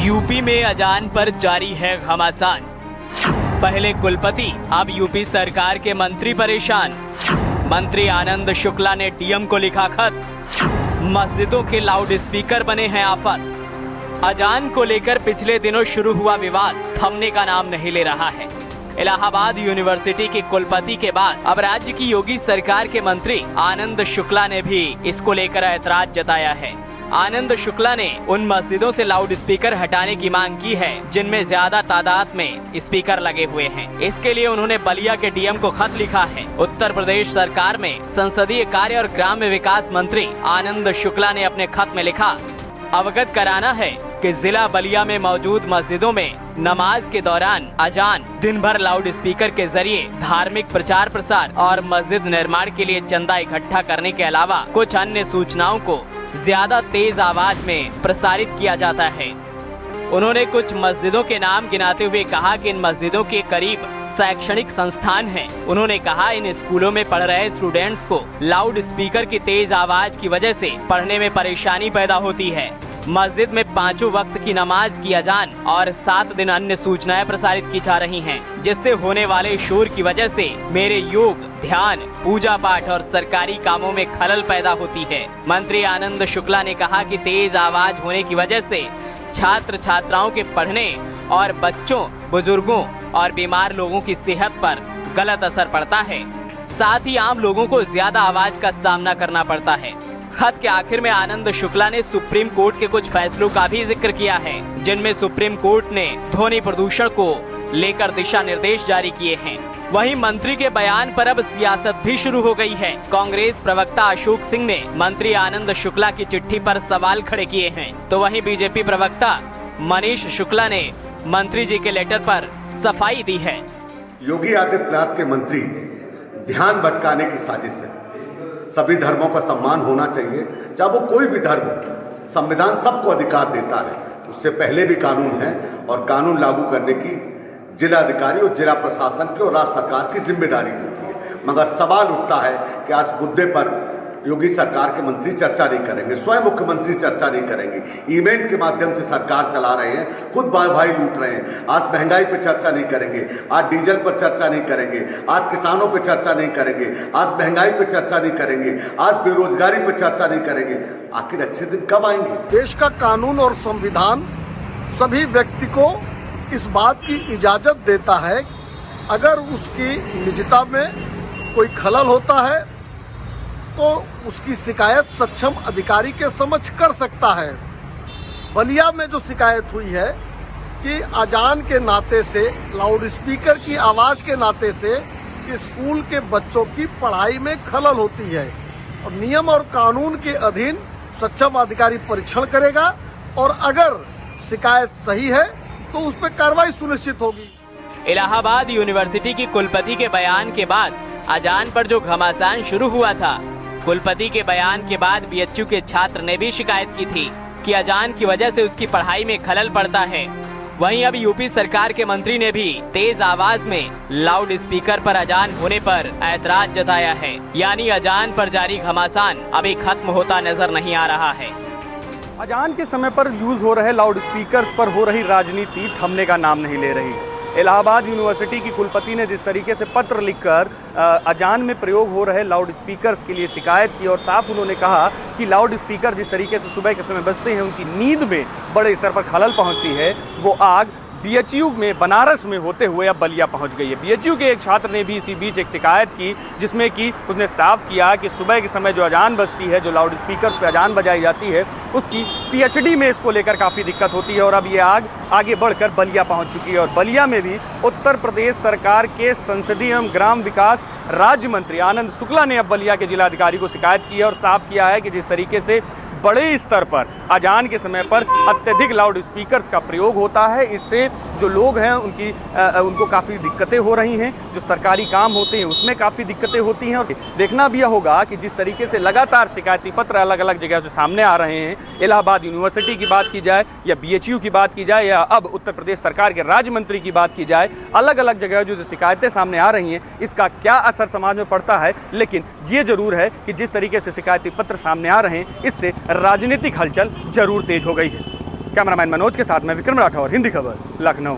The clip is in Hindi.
यूपी में अजान पर जारी है घमासान। पहले कुलपति, अब यूपी सरकार के मंत्री परेशान। मंत्री आनंद शुक्ला ने डीएम को लिखा खत। मस्जिदों के लाउड स्पीकर बने हैं आफत। अजान को लेकर पिछले दिनों शुरू हुआ विवाद थमने का नाम नहीं ले रहा है। इलाहाबाद यूनिवर्सिटी के कुलपति के बाद अब राज्य की योगी सरकार के मंत्री आनंद शुक्ला ने भी इसको लेकर ऐतराज जताया है। आनंद शुक्ला ने उन मस्जिदों से लाउड स्पीकर हटाने की मांग की है जिनमें ज्यादा तादाद में स्पीकर लगे हुए हैं। इसके लिए उन्होंने बलिया के डीएम को खत लिखा है। उत्तर प्रदेश सरकार में संसदीय कार्य और ग्राम्य विकास मंत्री आनंद शुक्ला ने अपने खत में लिखा, अवगत कराना है कि जिला बलिया में मौजूद मस्जिदों में नमाज के दौरान अजान दिन भर लाउड स्पीकर के जरिए धार्मिक प्रचार प्रसार और मस्जिद निर्माण के लिए चंदा इकट्ठा करने के अलावा कुछ अन्य सूचनाओं को ज्यादा तेज आवाज में प्रसारित किया जाता है। उन्होंने कुछ मस्जिदों के नाम गिनाते हुए कहा कि इन मस्जिदों के करीब शैक्षणिक संस्थान हैं। उन्होंने कहा इन स्कूलों में पढ़ रहे स्टूडेंट्स को लाउड स्पीकर की तेज आवाज की वजह से पढ़ने में परेशानी पैदा होती है। मस्जिद में 5 वक्त की नमाज की अजान और 7 दिन अन्य सूचनाएं प्रसारित की जा रही हैं, जिससे होने वाले शोर की वजह से मेरे योग, ध्यान, पूजा पाठ और सरकारी कामों में खलल पैदा होती है। मंत्री आनंद शुक्ला ने कहा कि तेज आवाज होने की वजह से छात्र छात्राओं के पढ़ने और बच्चों, बुजुर्गों और बीमार लोगों की सेहत पर गलत असर पड़ता है। साथ ही आम लोगों को ज्यादा आवाज का सामना करना पड़ता है। खत के आखिर में आनंद शुक्ला ने सुप्रीम कोर्ट के कुछ फैसलों का भी जिक्र किया है, जिनमें सुप्रीम कोर्ट ने ध्वनि प्रदूषण को लेकर दिशा निर्देश जारी किए हैं। वहीं मंत्री के बयान पर अब सियासत भी शुरू हो गई है। कांग्रेस प्रवक्ता अशोक सिंह ने मंत्री आनंद शुक्ला की चिट्ठी पर सवाल खड़े किए हैं, तो वहीं बीजेपी प्रवक्ता मनीष शुक्ला ने मंत्री जी के लेटर पर सफाई दी है। योगी आदित्यनाथ के मंत्री ध्यान भटकाने की साजिश है। सभी धर्मों का सम्मान होना चाहिए, चाहे वो कोई भी धर्म हो। संविधान सबको अधिकार देता है, उससे पहले भी कानून है और कानून लागू करने की जिला अधिकारी और जिला प्रशासन की और राज्य सरकार की जिम्मेदारी होती है। मगर सवाल उठता है कि आज मुद्दे पर योगी सरकार के मंत्री चर्चा नहीं करेंगे, स्वयं मुख्यमंत्री चर्चा नहीं करेंगे। इवेंट के माध्यम से सरकार चला रहे हैं, खुद भाई लूट रहे हैं। आज महंगाई पर चर्चा नहीं करेंगे, आज डीजल पर चर्चा नहीं करेंगे, आज किसानों पर चर्चा नहीं करेंगे, आज महंगाई पर चर्चा नहीं करेंगे, आज बेरोजगारी पर चर्चा नहीं करेंगे। आखिर अच्छे दिन कब आएंगे? देश का कानून और संविधान सभी व्यक्ति को इस बात की इजाजत देता है, अगर उसकी निजता में कोई खलल होता है तो उसकी शिकायत सक्षम अधिकारी के समक्ष कर सकता है। बलिया में जो शिकायत हुई है कि अजान के नाते से, लाउड स्पीकर की आवाज के नाते से स्कूल के बच्चों की पढ़ाई में खलल होती है, और नियम और कानून के अधीन सक्षम अधिकारी परीक्षण करेगा और अगर शिकायत सही है तो उस पर कार्रवाई सुनिश्चित होगी। इलाहाबाद यूनिवर्सिटी की कुलपति के बयान के बाद अजान पर जो घमासान शुरू हुआ था, कुलपति के बयान के बाद बीएचयू के छात्र ने भी शिकायत की थी कि अजान की वजह से उसकी पढ़ाई में खलल पड़ता है। वहीं अब यूपी सरकार के मंत्री ने भी तेज आवाज में लाउड स्पीकर पर अजान होने पर ऐतराज जताया है। यानी अजान पर जारी घमासान अभी खत्म होता नजर नहीं आ रहा है। अजान के समय पर यूज हो रहे लाउड स्पीकर्स पर हो रही राजनीति थमने का नाम नहीं ले रही। इलाहाबाद यूनिवर्सिटी की कुलपति ने जिस तरीके से पत्र लिखकर अजान में प्रयोग हो रहे लाउड स्पीकर्स के लिए शिकायत की और साफ उन्होंने कहा कि लाउड स्पीकर जिस तरीके से सुबह के समय बजते हैं, उनकी नींद में बड़े स्तर पर खलल पहुंचती है, वो आग बीएचयू में बनारस में होते हुए अब बलिया पहुंच गई है। बीएचयू के एक छात्र ने भी इसी बीच एक शिकायत की, जिसमें कि उसने साफ किया कि सुबह के समय जो अजान बजती है, जो लाउड स्पीकर्स पे अजान बजाई जाती है, उसकी पीएचडी में इसको लेकर काफ़ी दिक्कत होती है। और अब ये आग आगे बढ़कर बलिया पहुंच चुकी है और बलिया में भी उत्तर प्रदेश सरकार के संसदीय एवं ग्राम विकास राज्य मंत्री आनंद शुक्ला ने अब बलिया के जिलाधिकारी को शिकायत की है और साफ किया है कि जिस तरीके से बड़े स्तर पर अजान के समय पर अत्यधिक लाउड स्पीकर्स का प्रयोग होता है, इससे जो लोग हैं उनको काफ़ी दिक्कतें हो रही हैं। जो सरकारी काम होते हैं उसमें काफ़ी दिक्कतें होती हैं। और देखना भी होगा कि जिस तरीके से लगातार शिकायती पत्र अलग अलग जगह से सामने आ रहे हैं, इलाहाबाद यूनिवर्सिटी की बात की जाए या बीएचयू की बात की जाए या अब उत्तर प्रदेश सरकार के राज्य मंत्री की बात की जाए, अलग अलग जगह जो शिकायतें सामने आ रही हैं, इसका क्या असर समाज में पड़ता है। लेकिन ये जरूर है कि जिस तरीके से शिकायती पत्र सामने आ रहे हैं, इससे राजनीतिक हलचल जरूर तेज हो गई है। कैमरामैन मनोज के साथ में विक्रम राठौर, हिंदी खबर, लखनऊ।